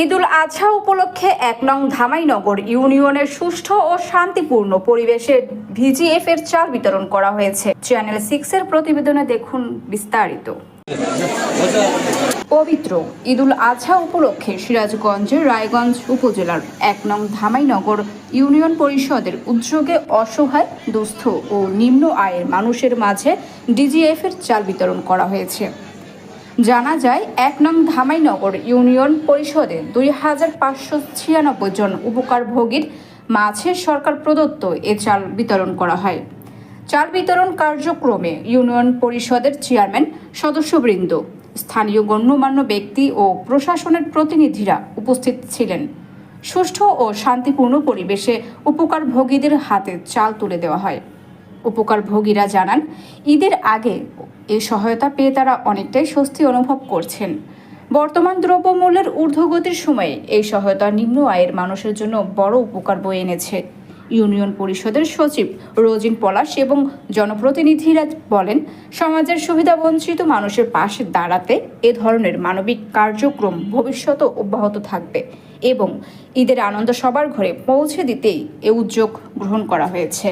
ঈদুল আজহা উপলক্ষে ১ নং ধামাইনগর ইউনিয়নের সুষ্ঠু ও শান্তিপূর্ণ পরিবেশে ভিজিএফ এর চাল বিতরণ করা হয়েছে। চ্যানেল 6 এর প্রতিবেদনে দেখুন বিস্তারিত। পবিত্র ঈদুল আজহা উপলক্ষে সিরাজগঞ্জের রায়গঞ্জ উপজেলার ১ নং ধামাইনগর ইউনিয়ন পরিষদের উদ্যোগে অসহায়, দুস্থ ও নিম্ন আয়ের মানুষের মাঝে ডিজিএফ এর চাল বিতরণ করা হয়েছে। জানা যায়, ১ নং ধামাইনগর ইউনিয়ন পরিষদে ২,৫৯৬ জন উপকারভোগীর মাঝে সরকার প্রদত্ত এ চাল বিতরণ করা হয়। চাল বিতরণ কার্যক্রমে ইউনিয়ন পরিষদের চেয়ারম্যান, সদস্যবৃন্দ, স্থানীয় গণ্যমান্য ব্যক্তি ও প্রশাসনের প্রতিনিধিরা উপস্থিত ছিলেন। সুষ্ঠু ও শান্তিপূর্ণ পরিবেশে উপকারভোগীদের হাতে চাল তুলে দেওয়া হয়। উপকারভোগীরা জানান, ঈদের আগে এই সহায়তা পেয়ে তারা অনেকটাই স্বস্তি অনুভব করছেন। বর্তমান দ্রব্যমূল্যের ঊর্ধ্বগতির সময়ে এই সহায়তা নিম্ন আয়ের মানুষের জন্য বড় উপকার বয়ে এনেছে। ইউনিয়ন পরিষদের সচিব রোজিন পলাশ এবং জনপ্রতিনিধিরা বলেন, সমাজের সুবিধাবঞ্চিত মানুষের পাশে দাঁড়াতে এ ধরনের মানবিক কার্যক্রম ভবিষ্যতেও অব্যাহত থাকবে এবং ঈদের আনন্দ সবার ঘরে পৌঁছে দিতেই এ উদ্যোগ গ্রহণ করা হয়েছে।